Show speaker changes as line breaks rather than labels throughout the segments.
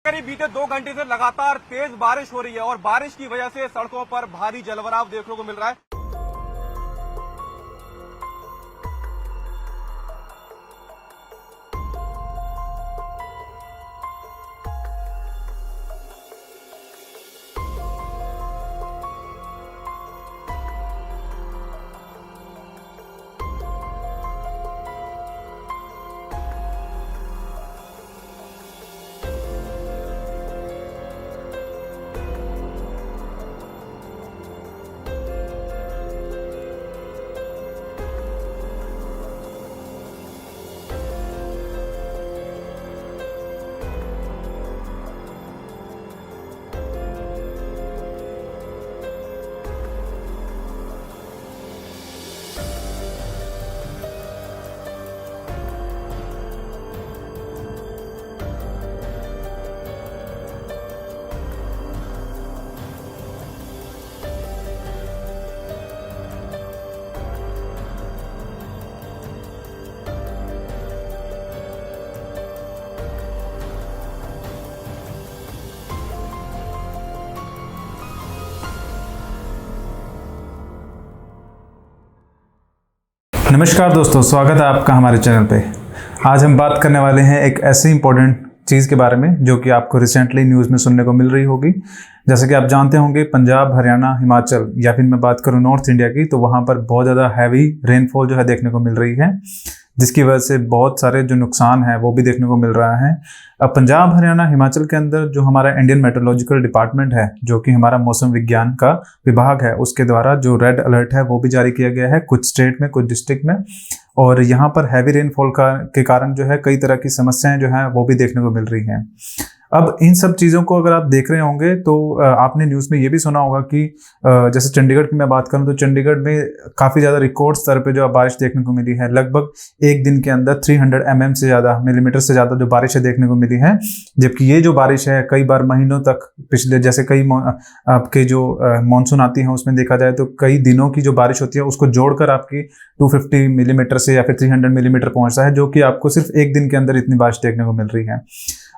करीब बीते 2 घंटे से लगातार तेज बारिश हो रही है और बारिश की वजह से सड़कों पर भारी जलभराव देखने को मिल रहा है।
नमस्कार दोस्तों, स्वागत है आपका हमारे चैनल पे। आज हम बात करने वाले हैं एक ऐसी इंपॉर्टेंट चीज़ के बारे में जो कि आपको रिसेंटली न्यूज़ में सुनने को मिल रही होगी। जैसे कि आप जानते होंगे, पंजाब, हरियाणा, हिमाचल या फिर मैं बात करूं नॉर्थ इंडिया की, तो वहाँ पर बहुत ज़्यादा हैवी रेनफॉल जो है देखने को मिल रही है, जिसकी वजह से बहुत सारे जो नुकसान है वो भी देखने को मिल रहा है। अब पंजाब, हरियाणा, हिमाचल के अंदर जो हमारा इंडियन मेट्रोलॉजिकल डिपार्टमेंट है, जो कि हमारा मौसम विज्ञान का विभाग है, उसके द्वारा जो रेड अलर्ट है वो भी जारी किया गया है कुछ स्टेट में, कुछ डिस्ट्रिक्ट में। और यहाँ पर हैवी रेनफॉल के कारण जो है कई तरह की समस्याएं जो है वो भी देखने को मिल रही हैं। अब इन सब चीज़ों को अगर आप देख रहे होंगे तो आपने न्यूज़ में ये भी सुना होगा कि जैसे चंडीगढ़ की मैं बात करूं तो चंडीगढ़ में काफ़ी ज़्यादा रिकॉर्ड स्तर पे जो बारिश देखने को मिली है। लगभग एक दिन के अंदर 300 mm से ज़्यादा, मिलीमीटर से ज़्यादा जो बारिश है देखने को मिली है। जबकि ये जो बारिश है कई बार महीनों तक, पिछले जैसे कई आपके जो मानसून आती हैं उसमें देखा जाए तो कई दिनों की जो बारिश होती है उसको जोड़कर आपकी 250 मिलीमीटर से या फिर 300 मिलीमीटर पहुँचता है, जो कि आपको सिर्फ एक दिन के अंदर इतनी बारिश देखने को मिल रही है।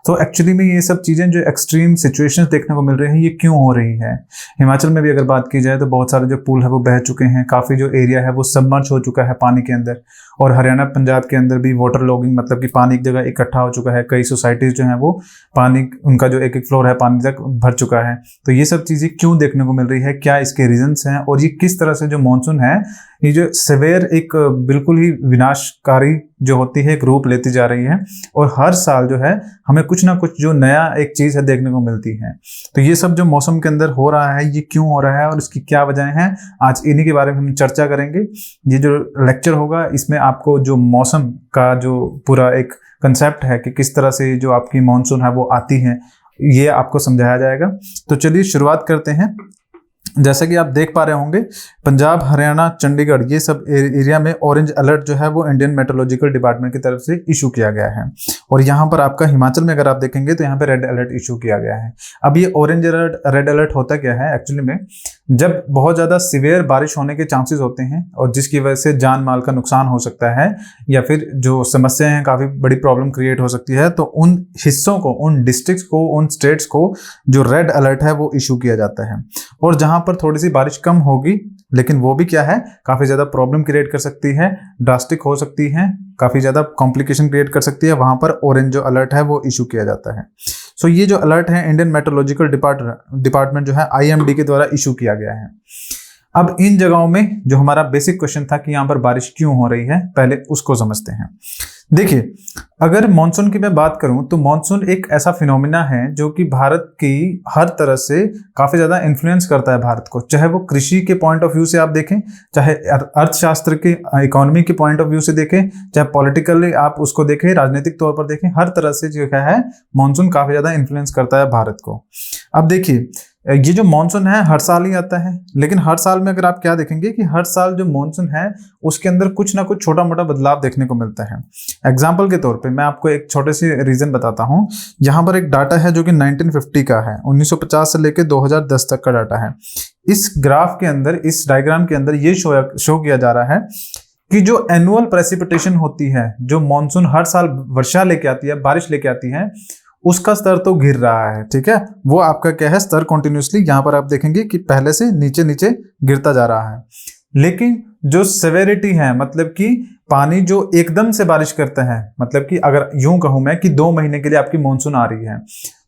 तो एक्चुअली में ये सब चीज़ें जो एक्सट्रीम सिचुएशंस देखने को मिल रही हैं, ये क्यों हो रही है। हिमाचल में भी अगर बात की जाए तो बहुत सारे जो पुल है वो बह चुके हैं, काफ़ी जो एरिया है वो सबमर्ज हो चुका है पानी के अंदर। और हरियाणा, पंजाब के अंदर भी वाटर लॉगिंग, मतलब कि पानी एक जगह इकट्ठा हो चुका है। कई सोसाइटीज़ जो हैं वो पानी, उनका जो एक फ्लोर है पानी तक भर चुका है। तो ये सब चीज़ें क्यों देखने को मिल रही है, क्या इसके रीजंस हैं, और ये किस तरह से जो मानसून है, ये जो सेवेयर एक बिल्कुल ही विनाशकारी जो होती है एक रूप लेती जा रही है। और हर साल जो है हमें कुछ ना कुछ जो नया एक चीज़ है देखने को मिलती है। तो ये सब जो मौसम के अंदर हो रहा है, ये क्यों हो रहा है और इसकी क्या वजह है, आज इन्हीं के बारे में हम चर्चा करेंगे। ये जो लेक्चर होगा इसमें आपको जो मौसम का जो पूरा एक कंसेप्ट है कि किस तरह से जो आपकी मानसून है वो आती है, ये आपको समझाया जाएगा। तो चलिए शुरुआत करते हैं। जैसा कि आप देख पा रहे होंगे, पंजाब, हरियाणा, चंडीगढ़, ये सब एरिया में ऑरेंज अलर्ट जो है वो इंडियन मेट्रोलॉजिकल डिपार्टमेंट की तरफ से इशू किया गया है। और यहाँ पर आपका हिमाचल में अगर आप देखेंगे तो यहाँ पे रेड अलर्ट इशू किया गया है। अब ये ऑरेंज अलर्ट, रेड अलर्ट होता क्या है एक्चुअली में, जब बहुत ज़्यादा सिवियर बारिश होने के चांसेस होते हैं और जिसकी वजह से जान माल का नुकसान हो सकता है या फिर जो समस्याएं हैं, काफ़ी बड़ी प्रॉब्लम क्रिएट हो सकती है, तो उन हिस्सों को, उन डिस्ट्रिक्ट्स को, उन स्टेट्स को जो रेड अलर्ट है वो इशू किया जाता है। और जहाँ पर थोड़ी सी बारिश कम होगी, लेकिन वो भी क्या है, काफ़ी ज़्यादा प्रॉब्लम क्रिएट कर सकती है, ड्रास्टिक हो सकती है, काफ़ी ज़्यादा कॉम्प्लिकेशन क्रिएट कर सकती है, वहाँ पर ऑरेंज जो अलर्ट है वो इशू किया जाता है। सो ये जो अलर्ट है इंडियन मेट्रोलॉजिकल डिपार्टमेंट जो है IMD के द्वारा इशू किया गया है। अब इन जगहों में जो हमारा बेसिक क्वेश्चन था कि यहाँ पर बारिश क्यों हो रही है, पहले उसको समझते हैं। देखिए, अगर मॉनसून की मैं बात करूं तो मॉनसून एक ऐसा फिनोमिना है जो कि भारत की हर तरह से काफ़ी ज़्यादा इन्फ्लुएंस करता है भारत को। चाहे वो कृषि के पॉइंट ऑफ व्यू से आप देखें, चाहे अर्थशास्त्र के, इकोनॉमी के पॉइंट ऑफ व्यू से देखें, चाहे पॉलिटिकली आप उसको देखें, राजनीतिक तौर पर देखें, हर तरह से जो है मॉनसून काफ़ी ज़्यादा इन्फ्लुएंस करता है भारत को। अब देखिए, ये जो मानसून है हर साल ही आता है, लेकिन हर साल में अगर आप क्या देखेंगे कि हर साल जो मानसून है उसके अंदर कुछ ना कुछ छोटा मोटा बदलाव देखने को मिलता है। एग्जाम्पल के तौर पे मैं आपको एक छोटे से रीजन बताता हूँ। यहाँ पर एक डाटा है जो कि 1950 का है, 1950 से लेकर 2010 तक का डाटा है। इस ग्राफ के अंदर, इस डायग्राम के अंदर ये शो किया जा रहा है कि जो एनुअल प्रेसिपिटेशन होती है, जो मानसून हर साल वर्षा लेके आती है, बारिश लेके आती है, उसका स्तर तो गिर रहा है, ठीक है। वो आपका क्या है, स्तर कॉन्टिन्यूसली यहाँ पर आप देखेंगे कि पहले से नीचे नीचे गिरता जा रहा है। लेकिन जो सेवेरिटी है, मतलब कि पानी जो एकदम से बारिश करते हैं, मतलब कि अगर यूं कहूं मैं कि 2 महीने के लिए आपकी मानसून आ रही है,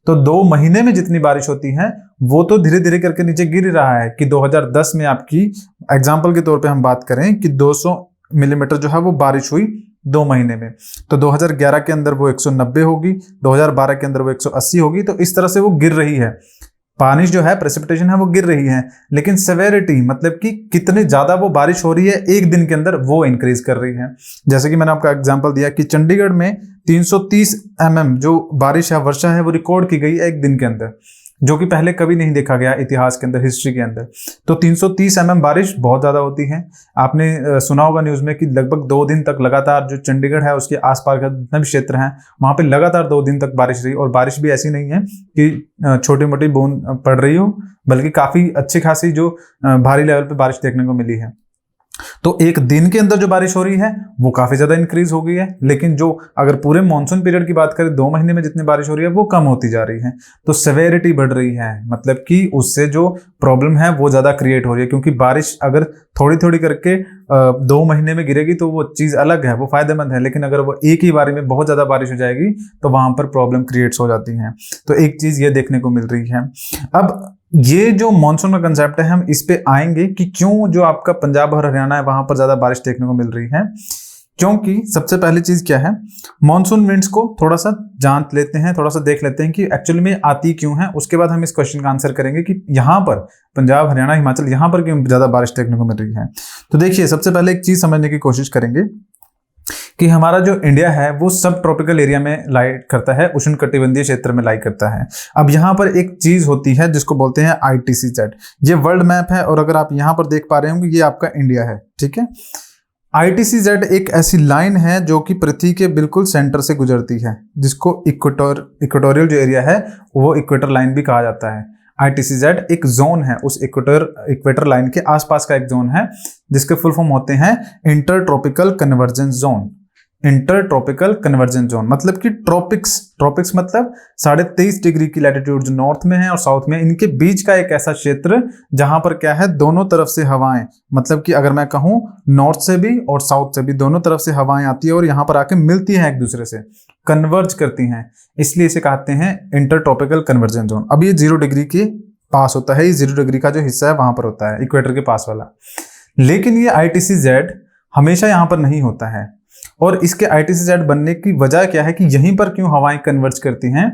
तो 2 महीने में जितनी बारिश होती है वो तो धीरे धीरे करके नीचे गिर रहा है। कि 2010 में आपकी एग्जाम्पल के तौर पे हम बात करें कि 200 मिलीमीटर जो है वो बारिश हुई 2 महीने में, तो 2011 के अंदर वो 190 होगी, 2012 के अंदर वो 180 होगी। तो इस तरह से वो गिर रही है, पानी जो है प्रेसिपिटेशन है वो गिर रही है, लेकिन सेवेरिटी मतलब कि कितनी ज्यादा वो बारिश हो रही है एक दिन के अंदर वो इंक्रीज कर रही है। जैसे कि मैंने आपको एग्जांपल दिया कि चंडीगढ़ में 330 mm जो बारिश है, वर्षा है, वो रिकॉर्ड की गई एक दिन के अंदर, जो कि पहले कभी नहीं देखा गया इतिहास के अंदर, हिस्ट्री के अंदर। तो 330 mm बारिश बहुत ज्यादा होती है। आपने सुना होगा न्यूज में कि लगभग 2 दिन तक लगातार जो चंडीगढ़ है उसके आसपास का जितना भी क्षेत्र है वहां पे लगातार 2 दिन तक बारिश रही। और बारिश भी ऐसी नहीं है कि छोटी मोटी बूंद पड़ रही हो, बल्कि काफी अच्छी खासी जो भारी लेवल पे बारिश देखने को मिली है। तो एक दिन के अंदर जो बारिश हो रही है वो काफी ज्यादा इंक्रीज हो गई है, लेकिन जो अगर पूरे मॉनसून पीरियड की बात करें 2 महीने में जितनी बारिश हो रही है वो कम होती जा रही है। तो सेवेरिटी बढ़ रही है, मतलब कि उससे जो प्रॉब्लम है वो ज्यादा क्रिएट हो रही है। क्योंकि बारिश अगर थोड़ी थोड़ी करके 2 महीने में गिरेगी तो वो चीज अलग है, वो फायदेमंद है, लेकिन अगर वो एक ही बारी में बहुत ज्यादा बारिश हो जाएगी तो वहां पर प्रॉब्लम क्रिएट्स हो जाती है। तो एक चीज ये देखने को मिल रही है। अब ये जो मॉनसून का कंसेप्ट है हम इस पे आएंगे कि क्यों जो आपका पंजाब और हरियाणा है वहां पर ज्यादा बारिश देखने को मिल रही है। क्योंकि सबसे पहली चीज क्या है, मॉनसून विंड्स को थोड़ा सा जांच लेते हैं, थोड़ा सा देख लेते हैं कि एक्चुअली में आती क्यों है। उसके बाद हम इस क्वेश्चन का आंसर करेंगे कि यहाँ पर पंजाब, हरियाणा, हिमाचल यहाँ पर क्यों ज्यादा बारिश देखने को मिल रही है। तो देखिए, सबसे पहले एक चीज समझने की कोशिश करेंगे कि हमारा जो इंडिया है वो सब ट्रॉपिकल एरिया में लाई करता है, उष्णकटिबंधीय क्षेत्र में लाई करता है। अब यहाँ पर एक चीज होती है जिसको बोलते हैं ITCZ। ये वर्ल्ड मैप है और अगर आप यहाँ पर देख पा रहे होंगे ये आपका इंडिया है, ठीक है। ITCZ एक ऐसी लाइन है जो कि पृथ्वी के बिल्कुल सेंटर से गुजरती है, जिसको इक्वेटोरियल जो एरिया है वो इक्वेटर लाइन भी कहा जाता है। ITCZ एक जोन है, उस इक्वेटर लाइन के आसपास का एक जोन है जिसके फुल फॉर्म होते हैं inter tropical convergence zone. Inter tropical convergence zone मतलब कि ट्रॉपिक्स मतलब 23.5 डिग्री की लैटिट्यूड जो नॉर्थ में है और साउथ में, इनके बीच का एक ऐसा क्षेत्र जहां पर क्या है, दोनों तरफ से हवाएं, मतलब कि अगर मैं कहूं नॉर्थ से भी और साउथ से भी दोनों तरफ से हवाएं आती है और यहाँ पर आके मिलती हैं एक दूसरे से, कन्वर्ज करती हैं, इसलिए इसे कहते हैं इंटर ट्रॉपिकल कन्वर्जेंस जोन। अब ये 0 डिग्री के पास होता है, ये 0 डिग्री का जो हिस्सा है वहां पर होता है, इक्वेटर के पास वाला। लेकिन ये ITCZ हमेशा यहाँ पर नहीं होता है। और इसके ITCZ बनने की वजह क्या है कि यहीं पर क्यों हवाएं कन्वर्ज करती हैं,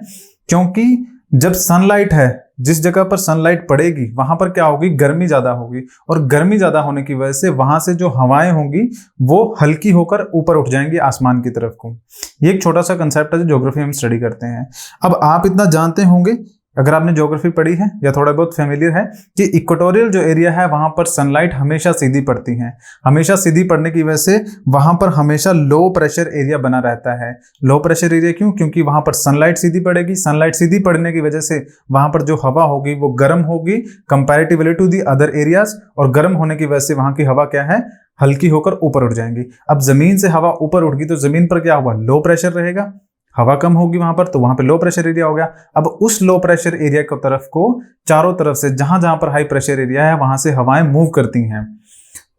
क्योंकि जब सनलाइट है, जिस जगह पर सनलाइट पड़ेगी वहां पर क्या होगी, गर्मी ज्यादा होगी, और गर्मी ज्यादा होने की वजह से वहां से जो हवाएं होंगी वो हल्की होकर ऊपर उठ जाएंगी आसमान की तरफ को। ये एक छोटा सा कंसेप्ट है जो ज्योग्राफी हम स्टडी करते हैं। अब आप इतना जानते होंगे अगर आपने ज्योग्राफी पढ़ी है या थोड़ा बहुत फेमिलियर है कि इक्वेटोरियल जो एरिया है वहां पर सनलाइट हमेशा सीधी पड़ती है। हमेशा सीधी पड़ने की वजह से वहां पर हमेशा लो प्रेशर एरिया बना रहता है। लो प्रेशर एरिया क्यों? क्योंकि वहां पर सनलाइट सीधी पड़ेगी। सनलाइट सीधी पड़ने की वजह से वहां पर जो हवा होगी वो गर्म होगी comparatively to the other areas, और गर्म होने की वजह से वहां की हवा क्या है, हल्की होकर ऊपर उठ जाएंगी। अब जमीन से हवा ऊपर उठ गई तो जमीन पर क्या हुआ, लो प्रेशर रहेगा, हवा कम होगी वहां पर, तो वहां पे लो प्रेशर एरिया हो गया। अब उस लो प्रेशर एरिया की तरफ को चारों तरफ से जहां जहां पर हाई प्रेशर एरिया है वहां से हवाएं मूव करती हैं।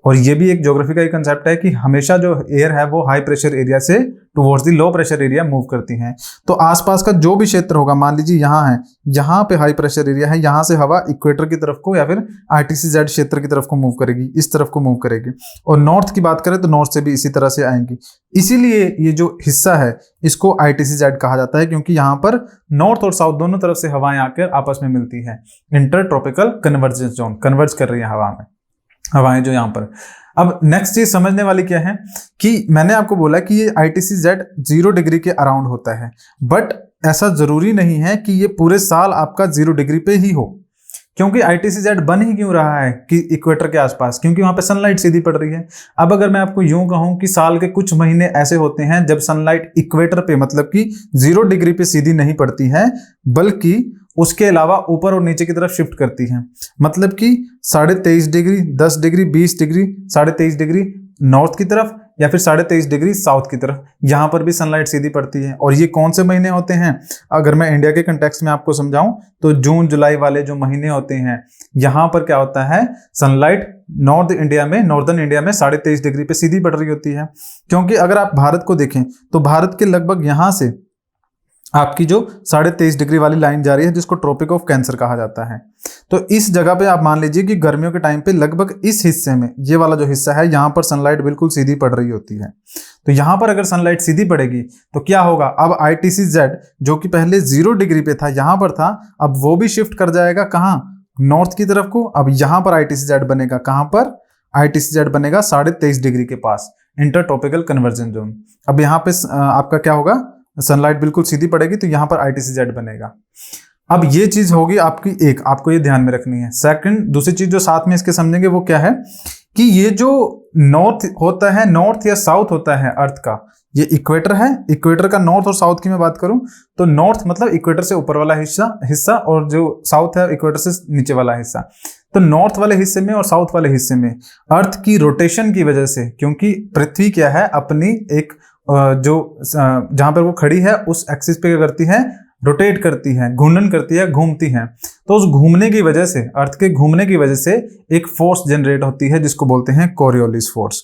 और ये भी एक ज्योग्राफी का एक कंसेप्ट है कि हमेशा जो एयर है वो हाई प्रेशर एरिया से towards the low pressure area move करती हैं। तो आसपास का जो भी क्षेत्र होगा, मान लीजिए यहाँ है, यहाँ पे हाई प्रेशर एरिया है, यहाँ से हवा इक्वेटर की तरफ को या फिर ITCZ क्षेत्र की तरफ को मूव करेगी, इस तरफ को मूव करेगी। और नॉर्थ की बात करें तो नॉर्थ से भी इसी तरह से आएंगी। इसीलिए ये जो हिस्सा है इसको ITCZ कहा जाता है, क्योंकि यहाँ पर नॉर्थ और साउथ दोनों तरफ से हवाएं आकर आपस में मिलती है। Inter tropical convergence zone, converge कर रही है हवाएं जो यहाँ पर। अब नेक्स्ट चीज समझने वाली क्या है कि मैंने आपको बोला कि ये ITCZ 0 डिग्री के अराउंड होता है, बट ऐसा जरूरी नहीं है कि ये पूरे साल आपका 0 डिग्री पे ही हो। क्योंकि ITCZ बन ही क्यों रहा है कि इक्वेटर के आसपास, क्योंकि वहां पे सनलाइट सीधी पड़ रही है। अब अगर मैं आपको यूं कहूं कि साल के कुछ महीने ऐसे होते हैं जब सनलाइट इक्वेटर पे मतलब कि 0 डिग्री पे सीधी नहीं पड़ती है, बल्कि उसके अलावा ऊपर और नीचे की तरफ शिफ्ट करती है। मतलब कि 23.5 degree, 10 degree, 20 degree, 23.5 degree north की तरफ या फिर 23.5 डिग्री साउथ की तरफ, यहाँ पर भी सनलाइट सीधी पड़ती है। और ये कौन से महीने होते हैं, अगर मैं इंडिया के कंटेक्स्ट में आपको समझाऊं तो जून जुलाई वाले जो महीने होते हैं, यहाँ पर क्या होता है, सनलाइट नॉर्दर्न इंडिया में 23.5 डिग्री पे सीधी पड़ रही होती है। क्योंकि अगर आप भारत को देखें तो भारत के लगभग यहाँ से आपकी जो 23.5 डिग्री वाली लाइन जा रही है, जिसको ट्रॉपिक ऑफ कैंसर कहा जाता है। तो इस जगह पे आप मान लीजिए कि गर्मियों के टाइम पे लगभग इस हिस्से में, ये वाला जो हिस्सा है, यहाँ पर सनलाइट बिल्कुल सीधी पड़ रही होती है। तो यहाँ पर अगर सनलाइट सीधी पड़ेगी तो क्या होगा, अब ITC-Z जो कि पहले 0 डिग्री पे था, यहाँ पर था, अब वो भी शिफ्ट कर जाएगा कहाँ, नॉर्थ की तरफ को। अब यहाँ पर ITC-Z बनेगा, कहाँ पर ITC-Z बनेगा 23.5 डिग्री के पास, इंटरट्रॉपिकल कन्वर्जन जोन। अब यहाँ पे आपका क्या होगा, सनलाइट बिल्कुल सीधी पड़ेगी तो यहाँ पर ITC-Z बनेगा। अब ये चीज होगी आपकी एक, आपको ये ध्यान में रखनी है। सेकंड, दूसरी चीज जो साथ में इसके समझेंगे वो क्या है कि ये जो नॉर्थ होता है, नॉर्थ या साउथ होता है अर्थ का, ये इक्वेटर है। इक्वेटर का नॉर्थ और साउथ की मैं बात करूं तो नॉर्थ मतलब इक्वेटर से ऊपर वाला हिस्सा और जो साउथ है इक्वेटर से नीचे वाला हिस्सा। तो नॉर्थ वाले हिस्से में और साउथ वाले हिस्से में अर्थ की रोटेशन की वजह से, क्योंकि पृथ्वी क्या है, अपनी एक जो जहां पर वो खड़ी है उस एक्सिस पे क्या करती है, रोटेट करती है, घूर्णन करती है, घूमती है। तो उस घूमने की वजह से, अर्थ के घूमने की वजह से एक फोर्स जनरेट होती है जिसको बोलते हैं कोरियोलिस फोर्स।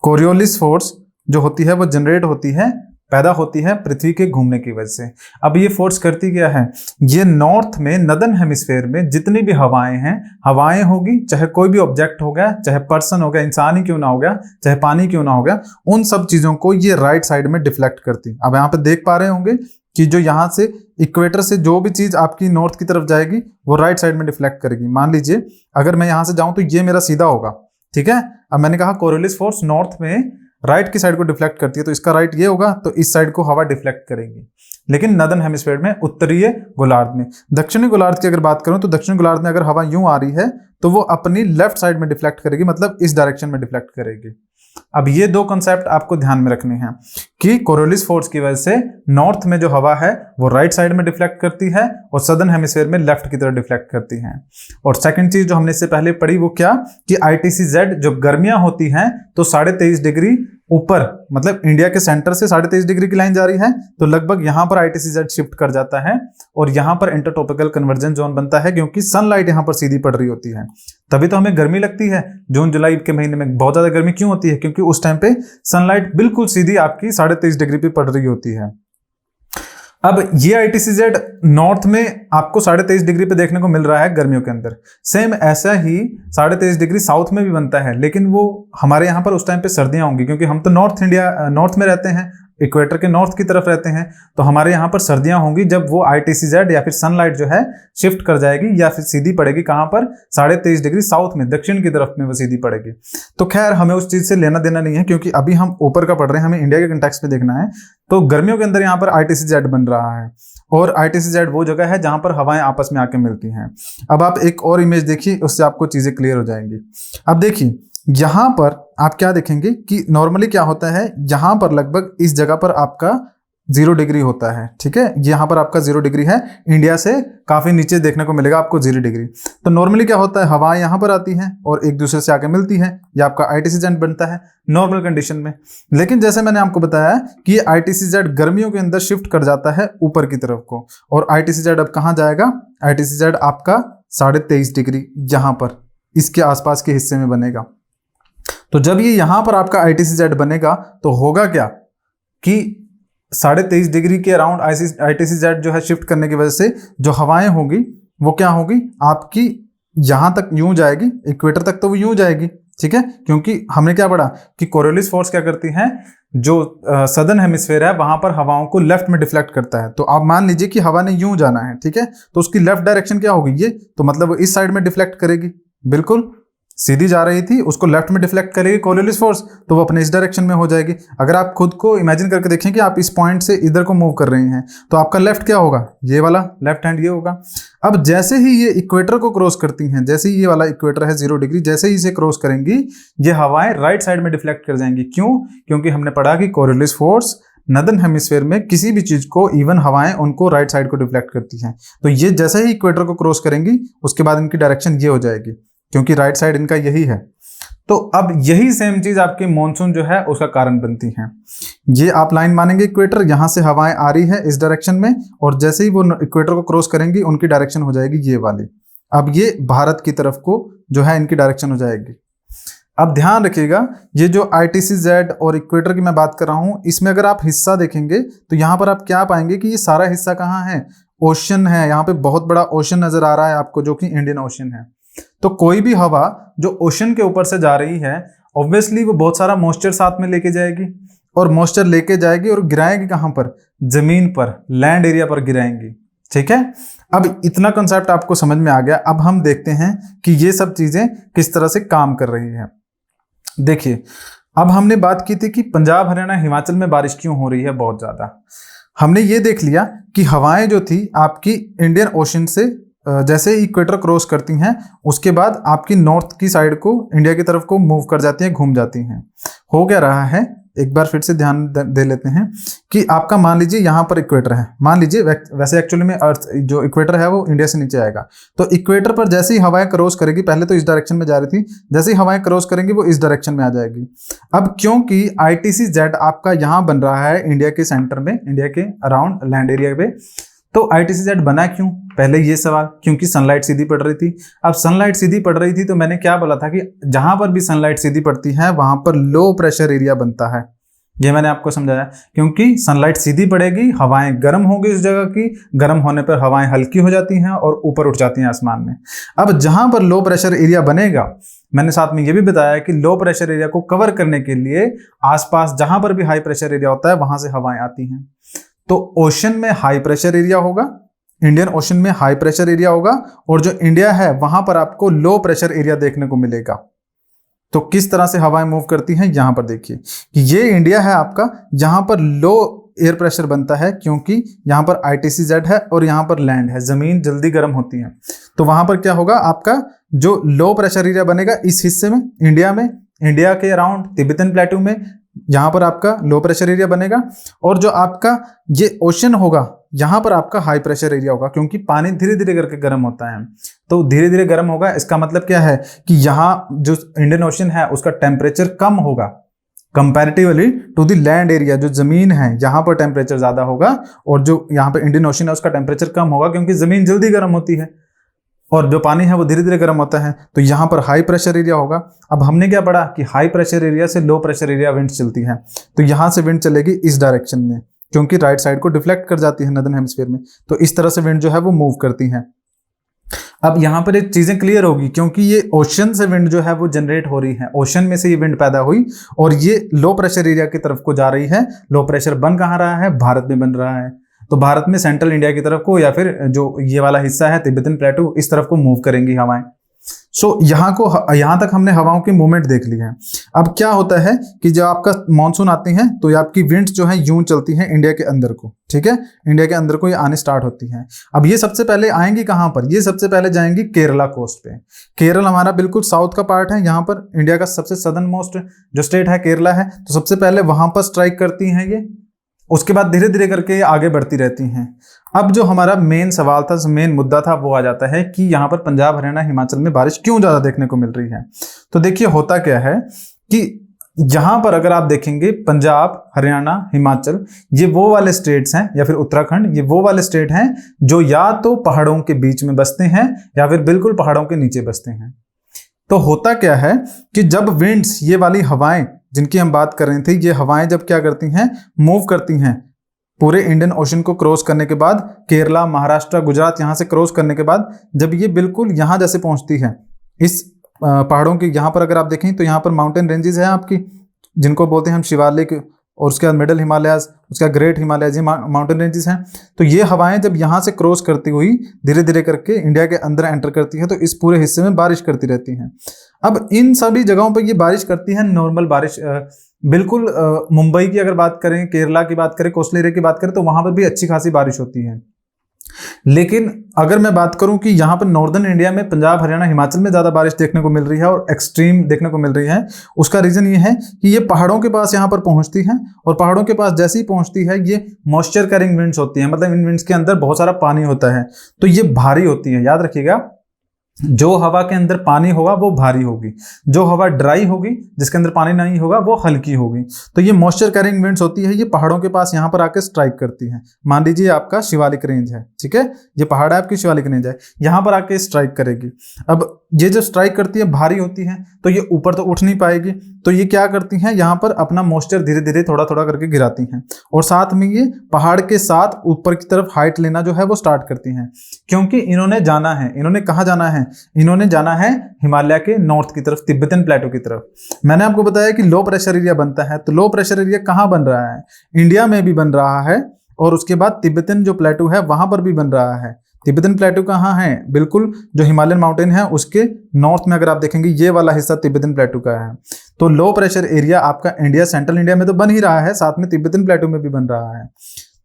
कोरियोलिस फोर्स जो होती है वो जनरेट होती है, पैदा होती है पृथ्वी के घूमने की वजह से। अब ये फोर्स करती क्या है, ये नॉर्थ में नदर्न हेमिस्फेयर में जितनी भी हवाएं हैं, हवाएं होगी, चाहे कोई भी ऑब्जेक्ट हो गया, चाहे पर्सन हो गया, इंसान ही क्यों ना हो गया, चाहे पानी क्यों ना हो गया, उन सब चीजों को ये राइट साइड में डिफ्लेक्ट करती। अब यहाँ पे देख पा रहे होंगे कि जो यहाँ से इक्वेटर से जो भी चीज आपकी नॉर्थ की तरफ जाएगी वो राइट साइड में डिफ्लेक्ट करेगी। मान लीजिए अगर मैं यहाँ से जाऊं तो ये मेरा सीधा होगा, ठीक है। अब मैंने कहा कोरियोलिस फोर्स नॉर्थ में राइट की साइड को डिफ्लेक्ट करती है, तो इसका राइट ये होगा, तो इस साइड को हवा डिफ्लेक्ट करेगी। लेकिन नदर्न हेमिस्फीयर में, उत्तरीय गोलार्ध में, दक्षिणी गोलार्ध की अगर बात करूं तो दक्षिणी गोलार्ध में अगर हवा यूं आ रही है तो वो अपनी लेफ्ट साइड में डिफ्लेक्ट करेगी, मतलब इस डायरेक्शन में डिफ्लेक्ट करेगी। अब ये दो कॉन्सेप्ट आपको ध्यान में रखने हैं कि कोरियोलिस फोर्स की वजह से नॉर्थ में जो हवा है वो राइट साइड में डिफ्लेक्ट करती है और सदर्न हेमिस्फीयर में लेफ्ट की तरफ डिफ्लेक्ट करती है। और सेकंड चीज जो हमने इससे पहले पढ़ी वो क्या, कि ITC-Z जो गर्मियां होती हैं तो 23.5 डिग्री ऊपर, मतलब इंडिया के सेंटर से 23.5 डिग्री की लाइन जा रही है, तो लगभग यहां पर ITC-Z शिफ्ट कर जाता है और यहां पर इंटरट्रॉपिकल कन्वर्जन जोन बनता है, क्योंकि सनलाइट यहां पर सीधी पड़ रही होती है। तभी तो हमें गर्मी लगती है। जून जुलाई के महीने में बहुत ज्यादा गर्मी क्यों होती है, क्योंकि उस टाइम पे सनलाइट बिल्कुल सीधी आपकी 23.5 डिग्री पे पड़ रही होती है। अब ये ITC-Z नॉर्थ में आपको 23.5 डिग्री पे देखने को मिल रहा है गर्मियों के अंदर। सेम ऐसा ही 23.5 डिग्री साउथ में भी बनता है, लेकिन वो हमारे यहाँ पर उस टाइम पे सर्दियां होंगी, क्योंकि हम तो नॉर्थ में रहते हैं, इक्वेटर के नॉर्थ की तरफ रहते हैं, तो हमारे यहाँ पर सर्दियां होंगी जब वो ITC-Z या फिर सनलाइट जो है शिफ्ट कर जाएगी या फिर सीधी पड़ेगी कहाँ पर, 23.5 डिग्री साउथ में, दक्षिण की तरफ में वो सीधी पड़ेगी। तो खैर हमें उस चीज से लेना देना नहीं है, क्योंकि अभी हम ऊपर का पढ़ रहे हैं, हमें इंडिया के कंटेक्स्ट में देखना है। तो गर्मियों के अंदर यहाँ पर ITC-Z बन रहा है और ITC-Z वो जगह है जहां पर हवाएं आपस में आके मिलती हैं। अब आप एक और इमेज देखिए, उससे आपको चीजें क्लियर हो जाएंगी। अब देखिए यहां पर आप क्या देखेंगे कि नॉर्मली क्या होता है, यहां पर लगभग इस जगह पर आपका 0 डिग्री होता है, ठीक है। यहाँ पर आपका 0 डिग्री है, इंडिया से काफी नीचे देखने को मिलेगा आपको 0 डिग्री। तो नॉर्मली क्या होता है, हवाएं यहाँ पर आती हैं और एक दूसरे से आके मिलती हैं, ये आपका ITC-Z बनता है नॉर्मल कंडीशन में। लेकिन जैसे मैंने आपको बताया कि ये ITC-Z गर्मियों के अंदर शिफ्ट कर जाता है ऊपर की तरफ को, और ITC-Z अब कहाँ जाएगा, ITC-Z आपका 23.5 डिग्री यहाँ पर इसके आसपास के हिस्से में बनेगा। तो जब ये यहां पर आपका ITC-Z बनेगा तो होगा क्या कि 23.5 डिग्री के अराउंड ITC-Z जो है शिफ्ट करने की वजह से जो हवाएं होगी वो क्या होगी आपकी, यहां तक यूं जाएगी, इक्वेटर तक तो वो यूं जाएगी, ठीक है। क्योंकि हमने क्या पढ़ा कि कोरियोलिस फोर्स क्या करती है, जो सदर्न हेमिस्फीयर है वहां पर हवाओं को लेफ्ट में डिफ्लेक्ट करता है। तो आप मान लीजिए कि हवा ने यूं जाना है, ठीक है, तो उसकी लेफ्ट डायरेक्शन क्या होगी, ये, तो मतलब वो इस साइड में डिफ्लेक्ट करेगी, बिल्कुल सीधी जा रही थी उसको लेफ्ट में डिफ्लेक्ट करेगी कोरियोलिस फोर्स, तो वो अपने इस डायरेक्शन में हो जाएगी। अगर आप खुद को इमेजिन करके देखें कि आप इस पॉइंट से इधर को मूव कर रहे हैं, तो आपका लेफ्ट क्या होगा, ये वाला लेफ्ट हैंड ये होगा। अब जैसे ही ये इक्वेटर को क्रॉस करती हैं, जैसे ही ये वाला इक्वेटर है 0 डिग्री, जैसे ही इसे क्रॉस करेंगी ये हवाएं राइट साइड में डिफ्लेक्ट कर जाएंगी। क्यों, क्योंकि हमने पढ़ा कि कोरियोलिस फोर्स नदर्न हेमिस्फीयर में किसी भी चीज को, इवन हवाएं, उनको राइट साइड को डिफ्लेक्ट करती हैं। तो ये जैसे ही इक्वेटर को क्रॉस करेंगी उसके बाद इनकी डायरेक्शन ये हो जाएगी, क्योंकि राइट साइड इनका यही है। तो अब यही सेम चीज आपकी मॉनसून जो है उसका कारण बनती है। ये आप लाइन मानेंगे इक्वेटर, यहां से हवाएं आ रही है इस डायरेक्शन में, और जैसे ही वो इक्वेटर को क्रॉस करेंगी उनकी डायरेक्शन हो जाएगी ये वाली। अब ये भारत की तरफ को जो है इनकी डायरेक्शन हो जाएगी। अब ध्यान रखिएगा, ये जो ITCZ और इक्वेटर की मैं बात कर रहा हूं, इसमें अगर आप हिस्सा देखेंगे तो यहां पर आप क्या पाएंगे कि ये सारा हिस्सा कहाँ है, ओशन है। यहाँ पे बहुत बड़ा ओशन नजर आ रहा है आपको, जो कि इंडियन ओशन है। तो कोई भी हवा जो ओशन के ऊपर से जा रही है, ऑब्वियसली वो बहुत सारा मॉइस्चर साथ में लेके जाएगी, और मॉइस्चर लेके जाएगी और गिराएगी कहाँ पर, जमीन पर, लैंड एरिया पर गिराएंगी। ठीक है, अब इतना कंसेप्ट आपको समझ में आ गया। अब हम देखते हैं कि ये सब चीजें किस तरह से काम कर रही हैं। देखिए, अब हमने बात की थी कि पंजाब, हरियाणा, हिमाचल में बारिश क्यों हो रही है बहुत ज्यादा। हमने ये देख लिया कि हवाएं जो थी आपकी इंडियन ओशन से जैसे इक्वेटर क्रॉस करती हैं, उसके बाद आपकी नॉर्थ की साइड को, इंडिया की तरफ को मूव कर जाती हैं, घूम जाती हैं। हो क्या रहा है, एक बार फिर से ध्यान दे लेते हैं कि आपका मान लीजिए यहाँ पर इक्वेटर है, मान लीजिए वैसे एक्चुअली में अर्थ जो इक्वेटर है वो इंडिया से नीचे आएगा। तो इक्वेटर पर जैसे ही हवाएं क्रॉस करेगी, पहले तो इस डायरेक्शन में जा रही थी, जैसे ही हवाएं क्रॉस करेंगी वो इस डायरेक्शन में आ जाएगी। अब क्योंकि ITCZ आपका यहाँ बन रहा है इंडिया के सेंटर में, इंडिया के अराउंड लैंड एरिया पे, तो ITCZ बना क्यों, पहले ये सवाल, क्योंकि सनलाइट सीधी पड़ रही थी। अब सनलाइट सीधी पड़ रही थी तो मैंने क्या बोला था कि जहां पर भी सनलाइट सीधी पड़ती है वहां पर लो प्रेशर एरिया बनता है। ये मैंने आपको समझाया, क्योंकि सनलाइट सीधी पड़ेगी, हवाएं गर्म होगी उस जगह की, गर्म होने पर हवाएं हल्की हो जाती हैं और ऊपर उठ जाती हैं आसमान में। अब जहां पर लो प्रेशर एरिया बनेगा, मैंने साथ में ये भी बताया कि लो प्रेशर एरिया को कवर करने के लिए आसपास जहां पर भी हाई प्रेशर एरिया होता है वहां से हवाएं आती हैं। तो ओशन में हाई प्रेशर एरिया होगा, इंडियन ओशन में हाई प्रेशर एरिया होगा, और जो इंडिया है वहां पर आपको लो प्रेशर एरिया देखने को मिलेगा। तो किस तरह से हवाएं मूव करती हैं, यहां पर देखिए कि ये इंडिया है आपका, यहां पर लो एयर प्रेशर बनता है क्योंकि यहां पर ITCZ है और यहां पर लैंड है, जमीन जल्दी गर्म होती है। तो वहां पर क्या होगा, आपका जो लो प्रेशर एरिया बनेगा इस हिस्से में, इंडिया में, इंडिया के अराउंड तिब्बतन प्लेटू में, यहां पर आपका लो प्रेशर एरिया बनेगा। और जो आपका ये ओशन होगा, यहां पर आपका हाई प्रेशर एरिया होगा, क्योंकि पानी धीरे धीरे करके गर्म होता है। तो धीरे धीरे गर्म होगा, इसका मतलब क्या है कि यहाँ जो इंडियन ओशन है उसका टेम्परेचर कम होगा comparatively to the land area. जो जमीन है यहाँ पर टेम्परेचर ज्यादा होगा, और जो यहाँ पर इंडियन ओशन है उसका टेम्परेचर कम होगा, क्योंकि जमीन जल्दी गर्म होती है और जो पानी है वो धीरे धीरे गर्म होता है। तो यहाँ पर हाई प्रेशर एरिया होगा। अब हमने क्या पढ़ा कि हाई प्रेशर एरिया से लो प्रेशर एरिया विंड चलती है, तो यहाँ से विंड चलेगी इस डायरेक्शन में, क्योंकि राइट साइड को डिफ्लेक्ट कर जाती है नॉर्दर्न हेमिस्फीयर में। तो इस तरह से विंड जो है वो मूव करती है। अब यहाँ पर एक चीजें क्लियर होगी, क्योंकि ये ओशन से विंड जो है वो जनरेट हो रही है, ओशन में से ये विंड पैदा हुई और ये लो प्रेशर एरिया की तरफ को जा रही है। लो प्रेशर बन कहाँ रहा है, भारत में बन रहा है। तो भारत में सेंट्रल इंडिया की तरफ को, या फिर जो ये वाला हिस्सा है तिब्बतन प्लेटू, इस तरफ को मूव करेंगी हवाएं। सो यहाँ तक हमने हवाओं की मूवमेंट देख ली है। अब क्या होता है कि जब आपका मानसून आती है तो ये आपकी विंड्स जो है यूं चलती हैं इंडिया के अंदर को, ठीक है, इंडिया के अंदर को ये आने स्टार्ट होती हैं। अब ये सबसे पहले आएंगी कहाँ पर, ये सबसे पहले जाएंगी केरला कोस्ट पे। केरल हमारा बिल्कुल साउथ का पार्ट है, यहाँ पर इंडिया का सबसे सदर्न मोस्ट जो स्टेट है केरला है। तो सबसे पहले वहां पर स्ट्राइक करती हैं ये, उसके बाद धीरे धीरे करके आगे बढ़ती रहती हैं। अब जो हमारा मेन सवाल था, मेन मुद्दा था, वो आ जाता है कि यहाँ पर पंजाब, हरियाणा, हिमाचल में बारिश क्यों ज्यादा देखने को मिल रही है। तो देखिए होता क्या है कि यहाँ पर अगर आप देखेंगे पंजाब, हरियाणा, हिमाचल, ये वो वाले स्टेट्स हैं, या फिर उत्तराखंड, ये वो वाले स्टेट हैं जो या तो पहाड़ों के बीच में बसते हैं या फिर बिल्कुल पहाड़ों के नीचे बसते हैं। तो होता क्या है कि जब विंड्स, ये वाली हवाएं जिनकी हम बात कर रहे थे, ये हवाएं जब क्या करती हैं, मूव करती हैं पूरे इंडियन ओशन को क्रॉस करने के बाद, केरला, महाराष्ट्र, गुजरात, यहाँ से क्रॉस करने के बाद जब ये बिल्कुल यहाँ जैसे पहुंचती है इस पहाड़ों की, यहाँ पर अगर आप देखें तो यहाँ पर माउंटेन रेंजेस हैं आपकी, जिनको बोलते हैं हम शिवालिक, और उसके बाद मिडल हिमालयाज, उसका ग्रेट हिमालयाज, ये माउंटेन रेंजेस हैं। तो ये हवाएं जब यहाँ से क्रॉस करती हुई धीरे धीरे करके इंडिया के अंदर एंटर करती है, तो इस पूरे हिस्से में बारिश करती रहती हैं। अब इन सभी जगहों पर ये बारिश करती है नॉर्मल बारिश, बिल्कुल मुंबई की अगर बात करें, केरला की बात करें, कोस्टल एरिया की बात करें, तो वहां पर भी अच्छी खासी बारिश होती है। लेकिन अगर मैं बात करूं कि यहाँ पर नॉर्दर्न इंडिया में, पंजाब, हरियाणा, हिमाचल में ज्यादा बारिश देखने को मिल रही है और एक्सट्रीम देखने को मिल रही है, उसका रीजन ये है कि ये पहाड़ों के पास यहाँ पर पहुंचती है, और पहाड़ों के पास जैसे ही पहुंचती है ये मॉइस्चर कैरिंग विंड्स होती है, मतलब इन विंड्स के अंदर बहुत सारा पानी होता है, तो ये भारी होती है। याद रखिएगा जो हवा के अंदर पानी होगा वो भारी होगी, जो हवा ड्राई होगी जिसके अंदर पानी नहीं होगा वो हल्की होगी। तो ये मॉइस्चर कैरिंग विंड्स होती है, ये पहाड़ों के पास यहाँ पर आके स्ट्राइक करती है। मान लीजिए आपका शिवालिक रेंज है, ठीक है, ये पहाड़ है आपकी शिवालिक रेंज है, यहाँ पर आके स्ट्राइक करेगी। अब ये जो स्ट्राइक करती है भारी होती है तो ये ऊपर तो उठ नहीं पाएगी, तो ये क्या करती हैं, यहाँ पर अपना मॉइस्चर धीरे धीरे थोड़ा थोड़ा करके गिराती हैं और साथ में ये पहाड़ के साथ ऊपर की तरफ हाइट लेना जो है वो स्टार्ट करती हैं। क्योंकि इन्होंने जाना है, इन्होंने कहाँ जाना है, इन्होंने जाना है हिमालय के नॉर्थ की तरफ, तिब्बतन प्लेटो की तरफ। मैंने आपको बताया कि लो प्रेशर एरिया बनता है, तो लो प्रेशर एरिया कहाँ बन रहा है, इंडिया में भी बन रहा है और उसके बाद तिब्बतन जो प्लेटो है वहां पर भी बन रहा है। तिब्बतन प्लेटो कहाँ है, बिल्कुल जो हिमालयन माउंटेन है उसके नॉर्थ में, अगर आप देखेंगे ये वाला हिस्सा तिब्बतन प्लेटो का है। तो लो प्रेशर एरिया आपका इंडिया, सेंट्रल इंडिया में तो बन ही रहा है, साथ में तिब्बतन प्लेटो में भी बन रहा है।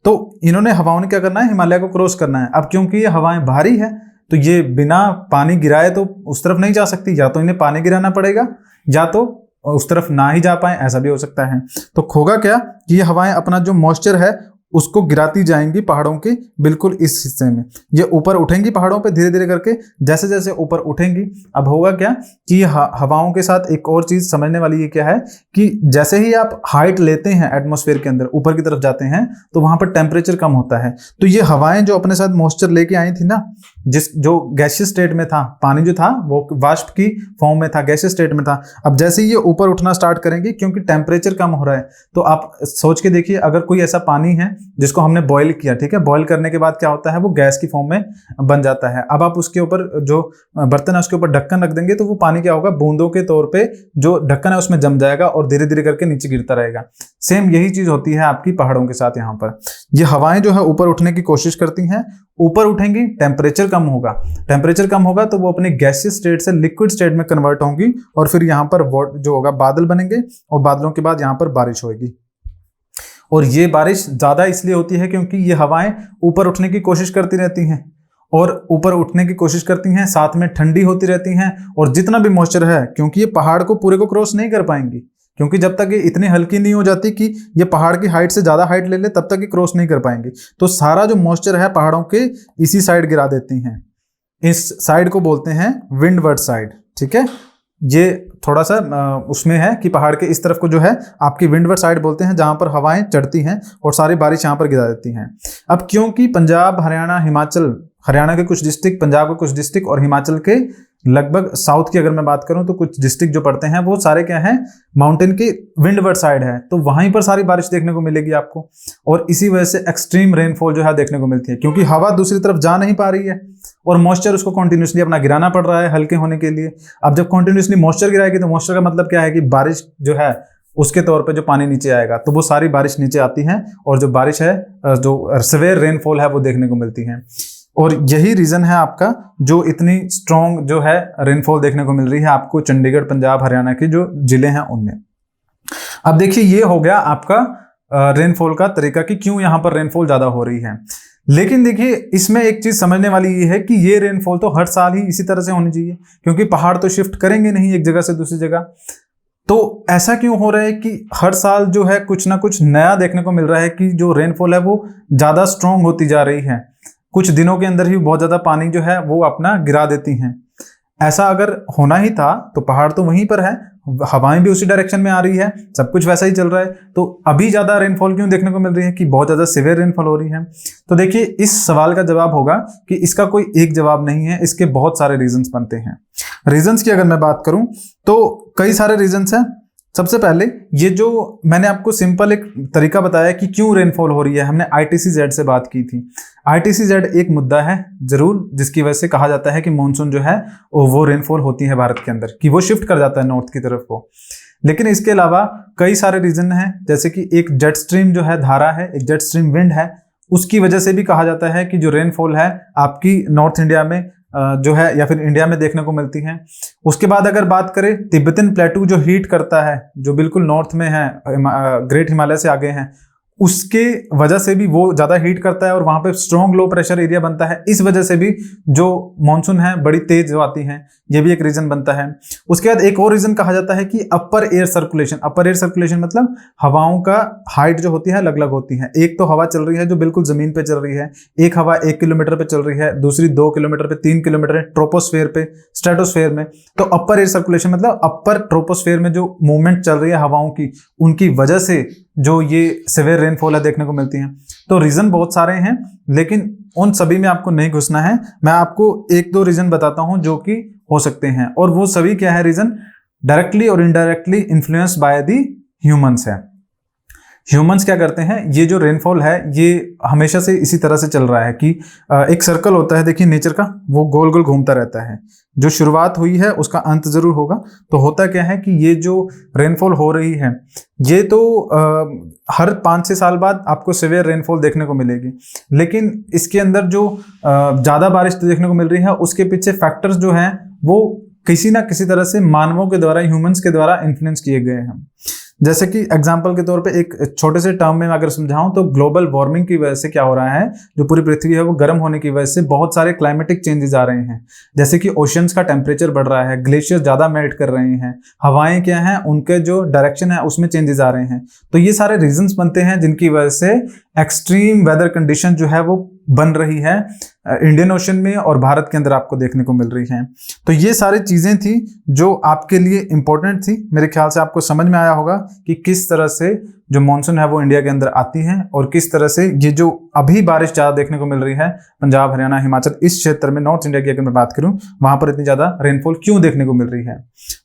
तो इन्होंने हवाओं ने क्या करना है, हिमालय को क्रॉस करना है। अब क्योंकि ये हवाएं भारी है तो ये बिना पानी गिराए तो उस तरफ नहीं जा सकती, या तो इन्हें पानी गिराना पड़ेगा या तो उस तरफ ना ही जा पाए, ऐसा भी हो सकता है। तो होगा क्या कि ये हवाएं अपना जो मॉइस्चर है उसको गिराती जाएंगी पहाड़ों के बिल्कुल इस हिस्से में, ये ऊपर उठेंगी पहाड़ों पे धीरे धीरे करके, जैसे जैसे ऊपर उठेंगी। अब होगा क्या कि हवाओं के साथ एक और चीज समझने वाली ये क्या है कि जैसे ही आप हाइट लेते हैं एटमॉस्फेयर के अंदर, ऊपर की तरफ जाते हैं, तो वहां पर टेम्परेचर कम होता है। तो ये हवाएं जो अपने साथ मॉइस्चर लेके आई थी ना, जो गैसियस स्टेट में था, पानी जो था वो वाष्प की फॉर्म में था, गैसियस स्टेट में था। अब जैसे ही ये ऊपर उठना स्टार्ट करेंगे, क्योंकि टेम्परेचर कम हो रहा है, तो आप सोच के देखिए, अगर कोई ऐसा पानी है जिसको हमने बॉईल किया, ठीक है, बॉईल करने के बाद क्या होता है, वो गैस की फॉर्म में बन जाता है। अब आप उसके ऊपर जो बर्तन है उसके ऊपर ढक्कन रख देंगे तो वो पानी क्या होगा, बूंदों के तौर पे जो ढक्कन है उसमें जम जाएगा और धीरे धीरे करके नीचे गिरता रहेगा। सेम यही चीज होती है आपकी पहाड़ों के साथ। यहाँ पर ये हवाएं जो है ऊपर उठने की कोशिश करती हैं, ऊपर उठेंगी, टेम्परेचर कम होगा, टेम्परेचर कम होगा तो वो अपने गैसियस स्टेट से लिक्विड स्टेट में कन्वर्ट होंगी और फिर यहाँ पर जो होगा बादल बनेंगे और बादलों के बाद यहाँ पर बारिश होगी। और ये बारिश ज्यादा इसलिए होती है क्योंकि ये हवाएं ऊपर उठने की कोशिश करती रहती हैं और ऊपर उठने की कोशिश करती हैं, साथ में ठंडी होती रहती हैं, और जितना भी मॉइस्चर है, क्योंकि ये पहाड़ को पूरे को क्रॉस नहीं कर पाएंगी, क्योंकि जब तक ये इतनी हल्की नहीं हो जाती कि ये पहाड़ की हाइट से ज्यादा हाइट ले ले, तब तक ये क्रॉस नहीं कर पाएंगी। तो सारा जो मॉइस्चर है पहाड़ों के इसी साइड गिरा देती हैं। इस साइड को बोलते हैं विंडवर्ड साइड, ठीक है। ये थोड़ा सा उसमें है कि पहाड़ के इस तरफ को जो है आपकी विंडवर्ड साइड बोलते हैं, जहां पर हवाएं चढ़ती हैं और सारी बारिश यहां पर गिरा देती हैं। अब क्योंकि पंजाब, हरियाणा, हिमाचल, हरियाणा के कुछ डिस्ट्रिक्ट, पंजाब के कुछ डिस्ट्रिक्ट और हिमाचल के लगभग साउथ की अगर मैं बात करूं तो कुछ डिस्ट्रिक्ट जो पड़ते हैं वो सारे क्या हैं, माउंटेन की विंडवर्ड साइड है, तो वहीं पर सारी बारिश देखने को मिलेगी आपको। और इसी वजह से एक्सट्रीम रेनफॉल जो है देखने को मिलती है, क्योंकि हवा दूसरी तरफ जा नहीं पा रही है और मॉइस्चर उसको कंटिन्यूसली अपना गिराना पड़ रहा है हल्के होने के लिए। अब जब कंटिन्यूसली मॉइस्चर गिराएगी तो मॉइस्चर का मतलब क्या है कि बारिश जो है उसके तौर पे जो पानी नीचे आएगा, तो वो सारी बारिश नीचे आती है और जो बारिश है, जो सिवियर रेनफॉल है वो देखने को मिलती है। और यही रीजन है आपका जो इतनी स्ट्रॉन्ग जो है रेनफॉल देखने को मिल रही है आपको चंडीगढ़, पंजाब, हरियाणा के जो जिले हैं उनमें। अब देखिए ये हो गया आपका रेनफॉल का तरीका कि क्यों यहाँ पर रेनफॉल ज्यादा हो रही है। लेकिन देखिए इसमें एक चीज समझने वाली ये है कि ये रेनफॉल तो हर साल ही इसी तरह से होनी चाहिए, क्योंकि पहाड़ तो शिफ्ट करेंगे नहीं एक जगह से दूसरी जगह। तो ऐसा क्यों हो रहा है कि हर साल जो है कुछ ना कुछ नया देखने को मिल रहा है कि जो रेनफॉल है वो ज्यादा स्ट्रॉन्ग होती जा रही है, कुछ दिनों के अंदर ही बहुत ज्यादा पानी जो है वो अपना गिरा देती हैं। ऐसा अगर होना ही था तो पहाड़ तो वहीं पर है, हवाएं भी उसी डायरेक्शन में आ रही है, सब कुछ वैसा ही चल रहा है, तो अभी ज्यादा रेनफॉल क्यों देखने को मिल रही है कि बहुत ज्यादा सिवियर रेनफॉल हो रही है। तो देखिए इस सवाल का जवाब होगा कि इसका कोई एक जवाब नहीं है, इसके बहुत सारे रीजंस बनते हैं। रीजंस की अगर मैं बात करूं तो कई सारे रीजंस हैं। सबसे पहले ये जो मैंने आपको सिंपल एक तरीका बताया कि क्यों रेनफॉल हो रही है, हमने ITCZ से बात की थी। ITCZ एक मुद्दा है जरूर, जिसकी वजह से कहा जाता है कि मानसून जो है वो रेनफॉल होती है भारत के अंदर, कि वो शिफ्ट कर जाता है नॉर्थ की तरफ को। लेकिन इसके अलावा कई सारे रीजन हैं, जैसे कि एक जेट स्ट्रीम जो है, धारा है, एक जेट स्ट्रीम विंड है, उसकी वजह से भी कहा जाता है कि जो रेनफॉल है आपकी नॉर्थ इंडिया में जो है या फिर इंडिया में देखने को मिलती है। उसके बाद अगर बात करें तिब्बतन प्लेटू जो हीट करता है, जो बिल्कुल नॉर्थ में है, ग्रेट हिमालय से आगे हैं, उसके वजह से भी वो ज़्यादा हीट करता है और वहाँ पे स्ट्रॉन्ग लो प्रेशर एरिया बनता है। इस वजह से भी जो मानसून है बड़ी तेज आती है, ये भी एक रीज़न बनता है। उसके बाद एक और रीज़न कहा जाता है कि अपर एयर सर्कुलेशन। अपर एयर सर्कुलेशन मतलब हवाओं का हाइट जो होती है अलग अलग होती है। एक तो हवा चल रही है जो बिल्कुल ज़मीन पे चल रही है, एक हवा 1 किलोमीटर पे चल रही है, दूसरी 2 किलोमीटर पे, 3 किलोमीटर ट्रोपोस्फेयर पे, स्ट्रेटोस्फेयर में। तो अपर एयर सर्कुलेशन मतलब अपर ट्रोपोस्फेयर में जो मूवमेंट चल रही है हवाओं की, उनकी वजह से जो ये सिवियर रेनफॉल है देखने को मिलती है। तो रीज़न बहुत सारे हैं, लेकिन उन सभी में आपको नहीं घुसना है। मैं आपको एक दो रीज़न बताता हूं जो कि हो सकते हैं, और वो सभी क्या है रीज़न, डायरेक्टली और indirectly influence by the humans है। ह्यूमंस क्या करते हैं, ये जो रेनफॉल है ये हमेशा से इसी तरह से चल रहा है कि एक सर्कल होता है, देखिए नेचर का, वो गोल गोल घूमता रहता है। जो शुरुआत हुई है उसका अंत जरूर होगा। तो होता क्या है कि ये जो रेनफॉल हो रही है ये तो हर 5-6 साल बाद आपको सिवियर रेनफॉल देखने को मिलेगी, लेकिन इसके अंदर जो ज़्यादा बारिश देखने को मिल रही है उसके पीछे फैक्टर्स जो हैं वो किसी ना किसी तरह से मानवों के द्वारा, ह्यूमंस के द्वारा इन्फ्लुएंस किए गए हैं। जैसे कि एग्जाम्पल के तौर पे एक छोटे से टर्म में अगर समझाऊं तो ग्लोबल वार्मिंग की वजह से क्या हो रहा है, जो पूरी पृथ्वी है वो गर्म होने की वजह से बहुत सारे क्लाइमेटिक चेंजेस आ रहे हैं। जैसे कि ओशंस का टेम्परेचर बढ़ रहा है, ग्लेशियर ज़्यादा मेल्ट कर रहे हैं, हवाएं क्या हैं उनके जो डायरेक्शन है उसमें चेंजेस आ रहे हैं। तो ये सारे रीजंस बनते हैं जिनकी वजह से एक्सट्रीम वेदर कंडीशन जो है वो बन रही है इंडियन ओशन में और भारत के अंदर आपको देखने को मिल रही हैं। तो ये सारी चीज़ें थी जो आपके लिए इम्पोर्टेंट थी। मेरे ख्याल से आपको समझ में आया होगा कि किस तरह से जो मानसून है वो इंडिया के अंदर आती है और किस तरह से ये जो अभी बारिश ज़्यादा देखने को मिल रही है पंजाब, हरियाणा, हिमाचल, इस क्षेत्र में, नॉर्थ इंडिया की अगर मैं बात करूँ, वहाँ पर इतनी ज़्यादा रेनफॉल क्यों देखने को मिल रही है।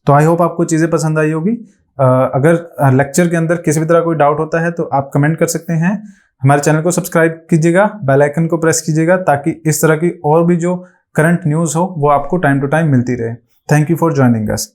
तो आई होप आपको चीज़ें पसंद आई होगी। अगर लेक्चर के अंदर किसी भी तरह कोई डाउट होता है तो आप कमेंट कर सकते हैं। हमारे चैनल को सब्सक्राइब कीजिएगा, बेल आइकन को प्रेस कीजिएगा ताकि इस तरह की और भी जो करंट न्यूज़ हो वो आपको टाइम टू टाइम मिलती रहे। Thank you for joining us.